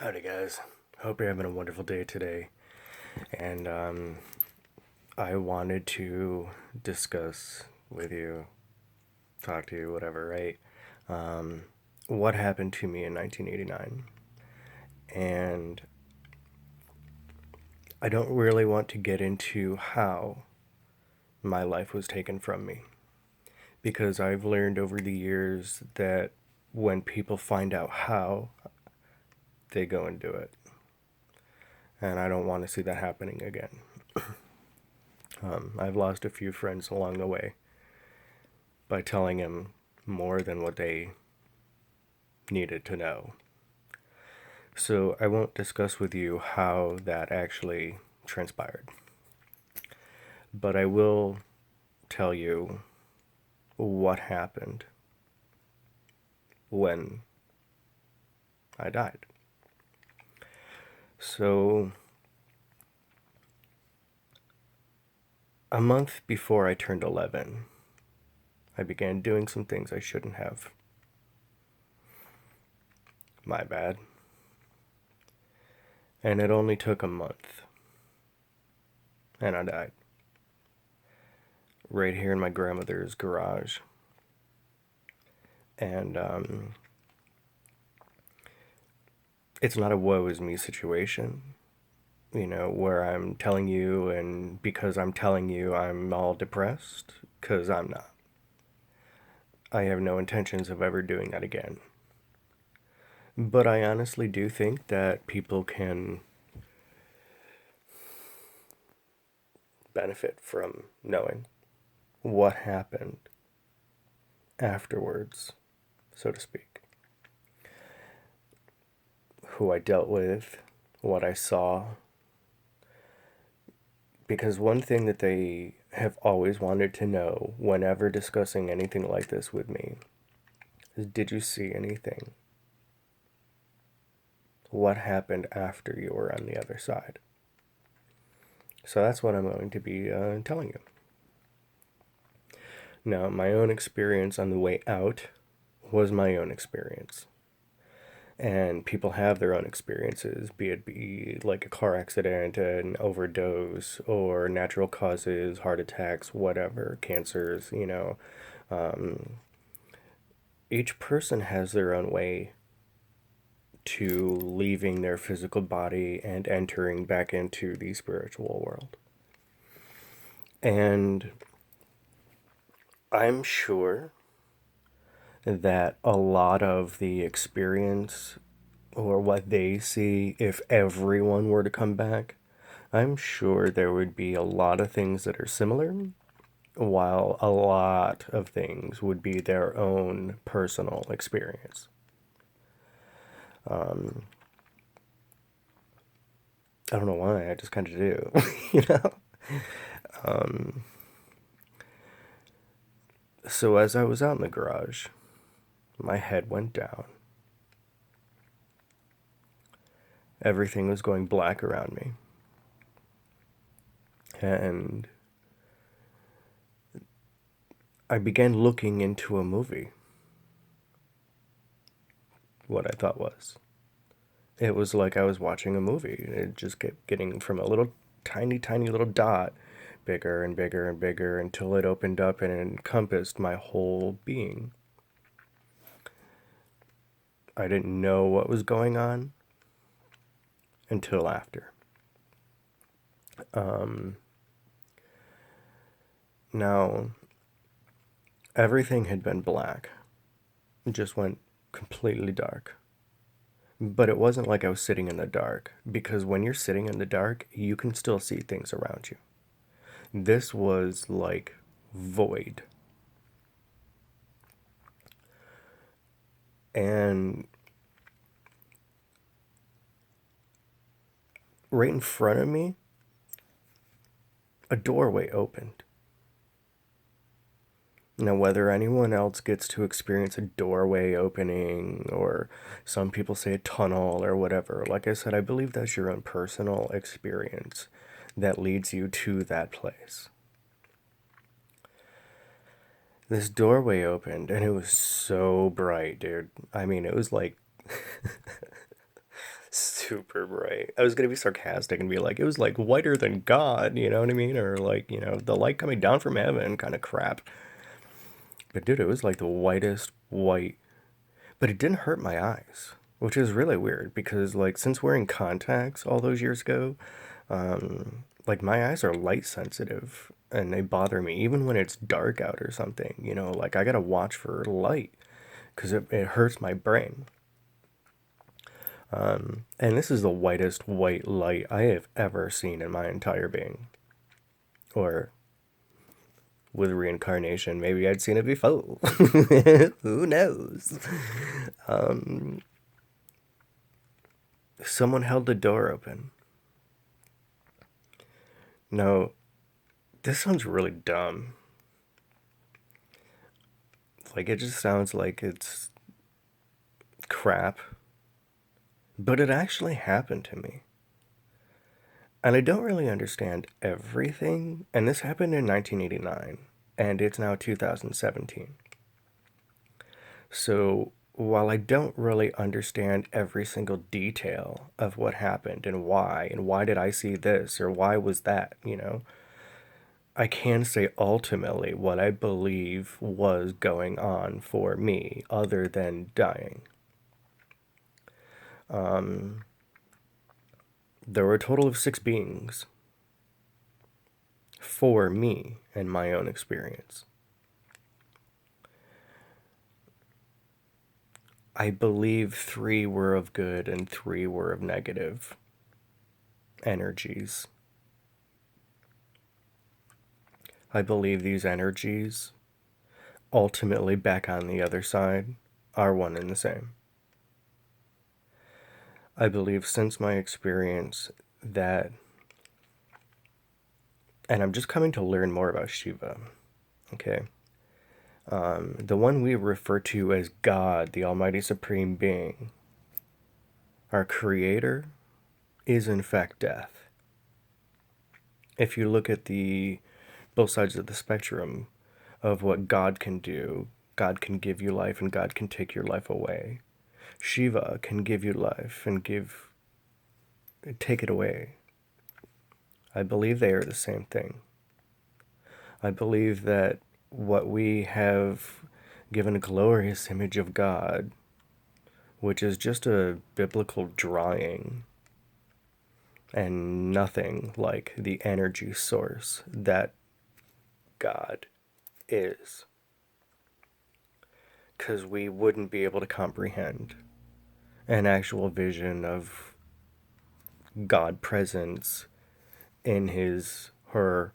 Howdy, guys. Hope you're having a wonderful day today. And I wanted to discuss with you, talk to you, whatever, right? Um, what happened to me in 1989. And I don't really want to get into how my life was taken from me because I've learned over the years that when people find out how, they go and do it. And I don't want to see that happening again. I've lost a few friends along the way by telling them more than what they needed to know. So I won't discuss with you how that actually transpired, but I will tell you what happened when I died. So, a month before I turned 11, I began doing some things I shouldn't have. My bad. And it only took a month, and I died. Right here in my grandmother's garage. And it's not a woe is me situation, where I'm telling you, and because I'm telling you, I'm all depressed, because I'm not. I have no intentions of ever doing that again. But I honestly do think that people can benefit from knowing what happened afterwards, so to speak. Who I dealt with, what I saw. Because one thing that they have always wanted to know whenever discussing anything like this with me is, did you see anything? What happened after you were on the other side? So that's what I'm going to be telling you. Now, my own experience on the way out was my own experience. And people have their own experiences, be it be like a car accident, an overdose, or natural causes, heart attacks, whatever, cancers, Each person has their own way to leaving their physical body and entering back into the spiritual world. And I'm sure that a lot of the experience or what they see, if everyone were to come back, I'm sure there would be a lot of things that are similar, while a lot of things would be their own personal experience. I don't know why, I just kind of do, you know? Um, so as I was out in the garage, my head went down. Everything was going black around me. And I began looking into a movie. What I thought was. It was like I was watching a movie. It just kept getting from a little tiny, tiny little dot bigger and bigger and bigger until it opened up and encompassed my whole being. I didn't know what was going on until after. Um, Now, everything had been black. It just went completely dark. But it wasn't like I was sitting in the dark, because when you're sitting in the dark, you can still see things around you. This was like void. And right in front of me, a doorway opened. Now, whether anyone else gets to experience a doorway opening, or some people say a tunnel or whatever, like I said, I believe that's your own personal experience that leads you to that place. This doorway opened and it was so bright, dude. I mean, it was like super bright. I was gonna be sarcastic and be like, it was like whiter than God, you know what I mean? Or like, the light coming down from heaven kind of crap. But dude, it was like the whitest white. But it didn't hurt my eyes, which is really weird because like since wearing contacts all those years ago, like my eyes are light sensitive and they bother me even when it's dark out or something, like I gotta watch for light because it hurts my brain. And this is the whitest white light I have ever seen in my entire being. Or with reincarnation, maybe I'd seen it before. Who knows? Someone held the door open. No, this sounds really dumb. Like, it just sounds like it's crap. But it actually happened to me. And I don't really understand everything. And this happened in 1989. And it's now 2017. So while I don't really understand every single detail of what happened and why did I see this or why was that, I can say ultimately what I believe was going on for me other than dying. There were a total of 6 beings for me and my own experience. I believe 3 were of good and 3 were of negative energies. I believe these energies, ultimately back on the other side, are one and the same. I believe since my experience that, and I'm just coming to learn more about Shiva, okay? The one we refer to as God, the Almighty Supreme Being, our Creator, is in fact death. If you look at the both sides of the spectrum of what God can do, God can give you life and God can take your life away. Shiva can give you life and take it away. I believe they are the same thing. I believe that what we have given a glorious image of God, which is just a biblical drawing and nothing like the energy source that God is. Because we wouldn't be able to comprehend an actual vision of God presence in her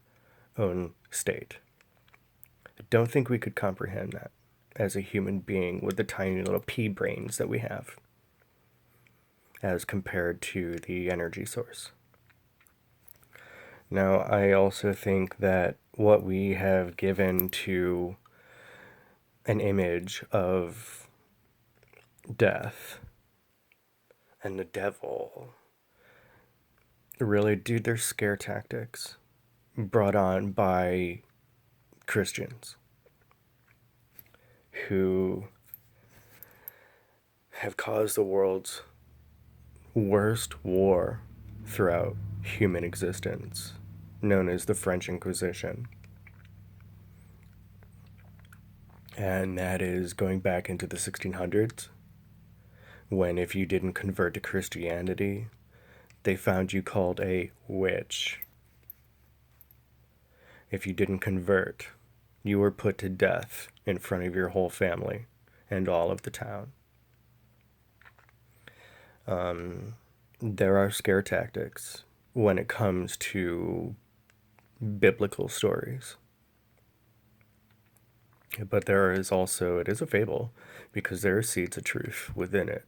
own state. I don't think we could comprehend that as a human being with the tiny little pea brains that we have as compared to the energy source. Now, I also think that what we have given to an image of death and the devil, really, dude, they're scare tactics brought on by Christians who have caused the world's worst war throughout human existence, known as the French Inquisition. And that is going back into the 1600s, when if you didn't convert to Christianity, they found you called a witch. If you didn't convert, you were put to death in front of your whole family and all of the town. There are scare tactics when it comes to biblical stories. But it is a fable because there are seeds of truth within it.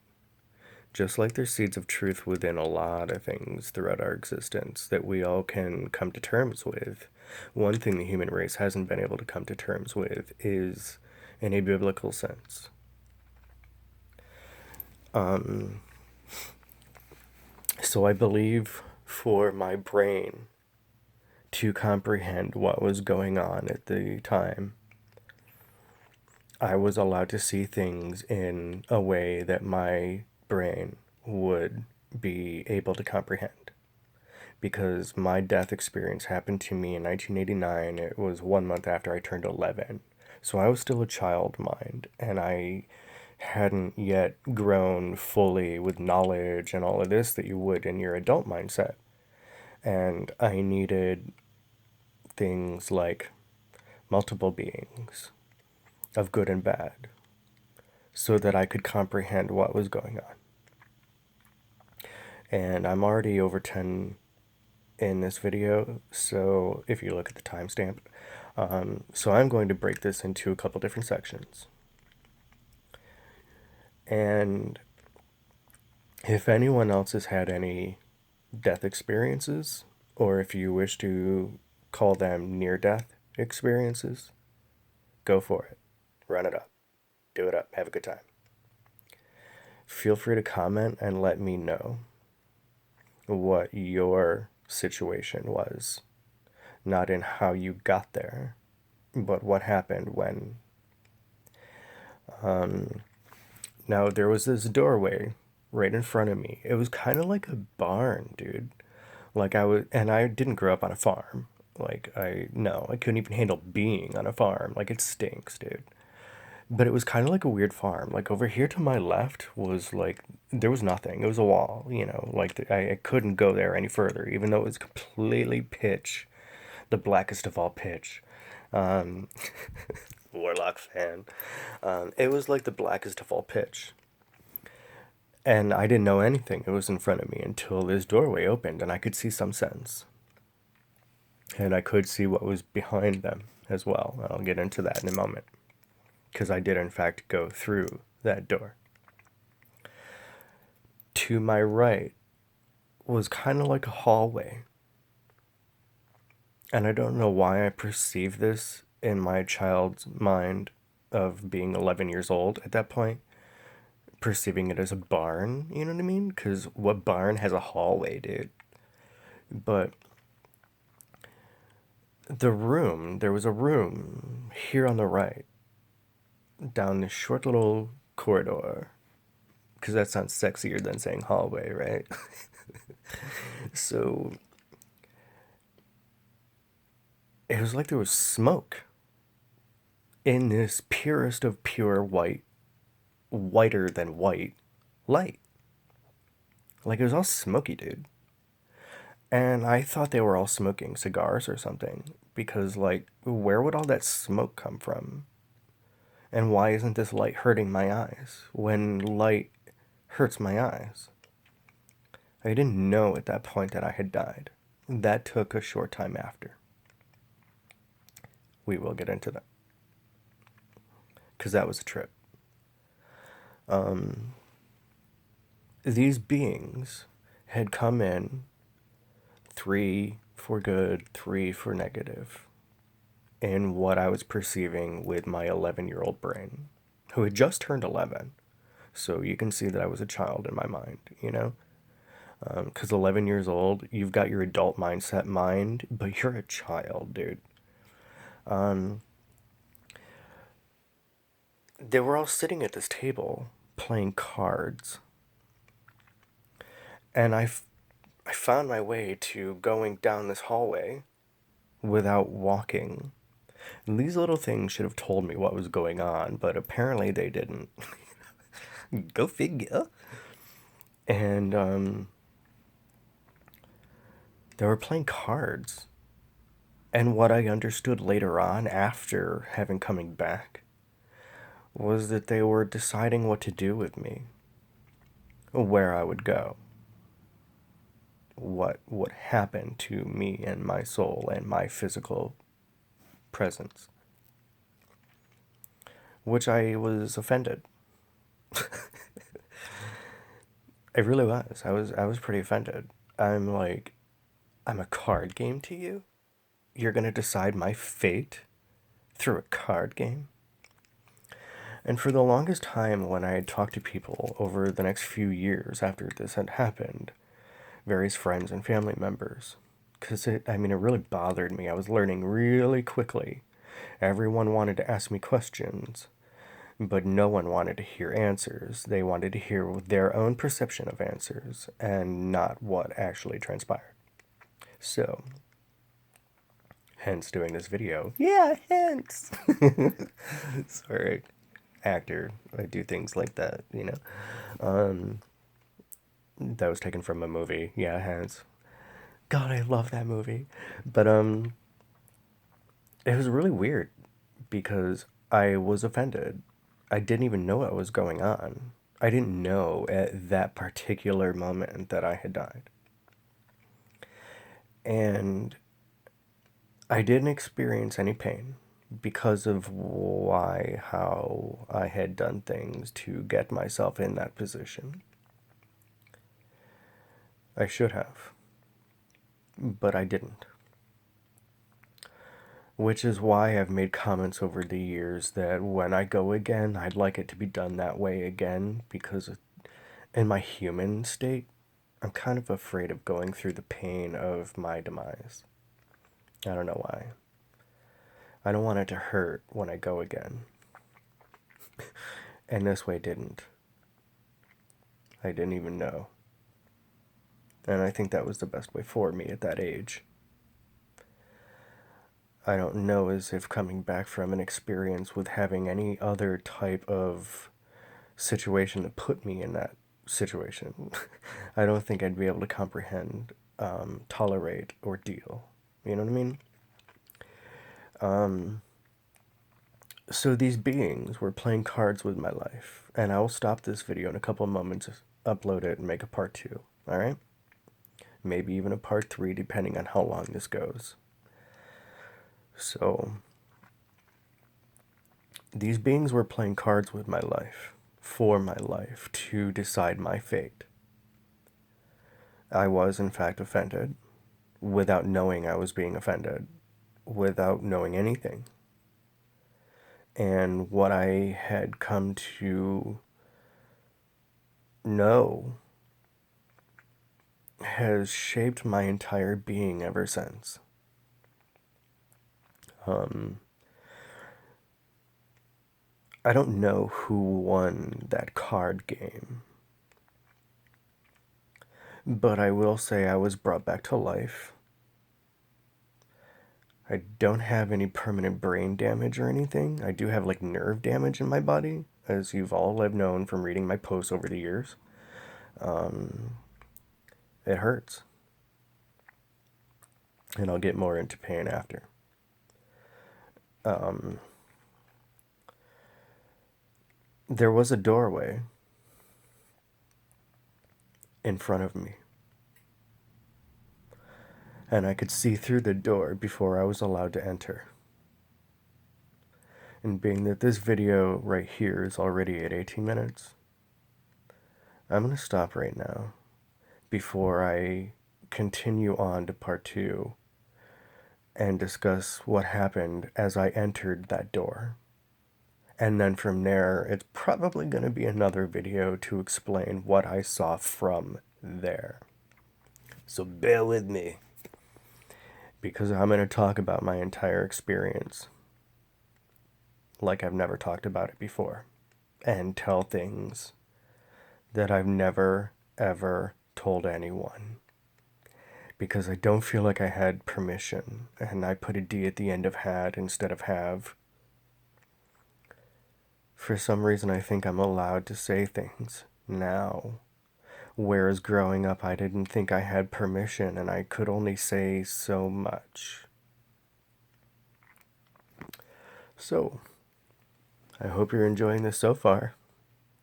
Just like there's seeds of truth within a lot of things throughout our existence that we all can come to terms with. One thing the human race hasn't been able to come to terms with is in a biblical sense. So I believe for my brain to comprehend what was going on at the time, I was allowed to see things in a way that my brain would be able to comprehend. Because my death experience happened to me in 1989. It was 1 month after I turned 11. So I was still a child mind, and I hadn't yet grown fully with knowledge and all of this that you would in your adult mindset. And I needed things like multiple beings of good and bad so that I could comprehend what was going on. And I'm already over 10 in this video, so if you look at the timestamp, so I'm going to break this into a couple different sections. And if anyone else has had any death experiences, or if you wish to call them near-death experiences, go for it. Run it up. Do it up. Have a good time. Feel free to comment and let me know what your situation was. Not in how you got there, but what happened when. Now, there was this doorway right in front of me. It was kind of like a barn, dude. And I didn't grow up on a farm. No, I couldn't even handle being on a farm. Like, it stinks, dude. But it was kind of like a weird farm. Like, over here to my left was like, there was nothing. It was a wall, I couldn't go there any further, even though it was completely pitch, the blackest of all pitch. Um, Warlock fan. It was like the blackest of all pitch. And I didn't know anything. It was in front of me until this doorway opened and I could see some sense. And I could see what was behind them as well. I'll get into that in a moment. Because I did, in fact, go through that door. To my right was kind of like a hallway. And I don't know why I perceived this in my child's mind of being 11 years old at that point, perceiving it as a barn, you know what I mean? Because what barn has a hallway, dude? But there was a room here on the right, down this short little corridor, because that sounds sexier than saying hallway, right? So it was like there was smoke in this purest of pure white, whiter than white light. Like, it was all smoky, dude. And I thought they were all smoking cigars or something, because, like, where would all that smoke come from? And why isn't this light hurting my eyes when light hurts my eyes? I didn't know at that point that I had died. That took a short time after. We will get into that, because that was a trip. These beings had come in, 3 for good, 3 for negative, in what I was perceiving with my 11-year-old brain, who had just turned 11. So you can see that I was a child in my mind, you know? Because 11 years old, you've got your adult mindset mind, but you're a child, dude. They were all sitting at this table playing cards. And I found my way to going down this hallway without walking. And these little things should have told me what was going on, but apparently they didn't. Go figure. And they were playing cards. And what I understood later on, after having coming back, was that they were deciding what to do with me, where I would go, what would happen to me and my soul and my physical presence. Which I was offended. I really was. I was pretty offended. I'm like, I'm a card game to you? You're gonna decide my fate through a card game? And for the longest time, when I had talked to people over the next few years after this had happened, various friends and family members, because it really bothered me. I was learning really quickly. Everyone wanted to ask me questions. But no one wanted to hear answers. They wanted to hear their own perception of answers and not what actually transpired. So, hence doing this video. Yeah, hence. Sorry, actor. I do things like that, you know. That was taken from a movie. Yeah, hence. God, I love that movie. But it was really weird because I was offended. I didn't even know what was going on. I didn't know at that particular moment that I had died. And I didn't experience any pain because of how I had done things to get myself in that position. I should have, but I didn't. Which is why I've made comments over the years that when I go again, I'd like it to be done that way again, because in my human state, I'm kind of afraid of going through the pain of my demise. I don't know why. I don't want it to hurt when I go again. And this way didn't. I didn't even know. And I think that was the best way for me at that age. I don't know as if coming back from an experience with having any other type of situation to put me in that situation. I don't think I'd be able to comprehend, tolerate, or deal. You know what I mean? So these beings were playing cards with my life, and I will stop this video in a couple of moments, upload it, and make a part 2. Alright? Maybe even a part 3, depending on how long this goes. So, these beings were playing cards with my life, for my life, to decide my fate. I was, in fact, offended, without knowing I was being offended, without knowing anything. And what I had come to know has shaped my entire being ever since. I don't know who won that card game, but I will say I was brought back to life. I don't have any permanent brain damage or anything. I do have like nerve damage in my body, as you've all have known from reading my posts over the years. It hurts. And I'll get more into pain after. There was a doorway in front of me, and I could see through the door before I was allowed to enter. And being that this video right here is already at 18 minutes, I'm going to stop right now before I continue on to part 2 and discuss what happened as I entered that door. And then from there, it's probably going to be another video to explain what I saw from there. So bear with me, because I'm going to talk about my entire experience like I've never talked about it before, and tell things that I've never, ever told anyone. Because I don't feel like I had permission, and I put a D at the end of had instead of have. For some reason, I think I'm allowed to say things now. Whereas growing up, I didn't think I had permission, and I could only say so much. So, I hope you're enjoying this so far.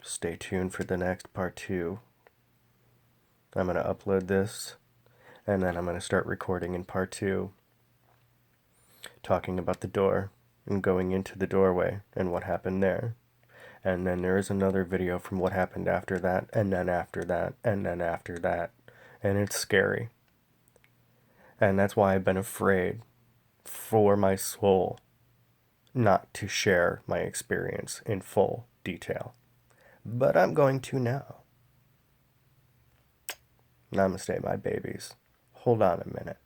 Stay tuned for the next part 2. I'm going to upload this, and then I'm going to start recording in part 2, talking about the door, and going into the doorway, and what happened there. And then there is another video from what happened after that, and then after that, and then after that. And it's scary. And that's why I've been afraid for my soul not to share my experience in full detail. But I'm going to now. Namaste, my babies. Hold on a minute.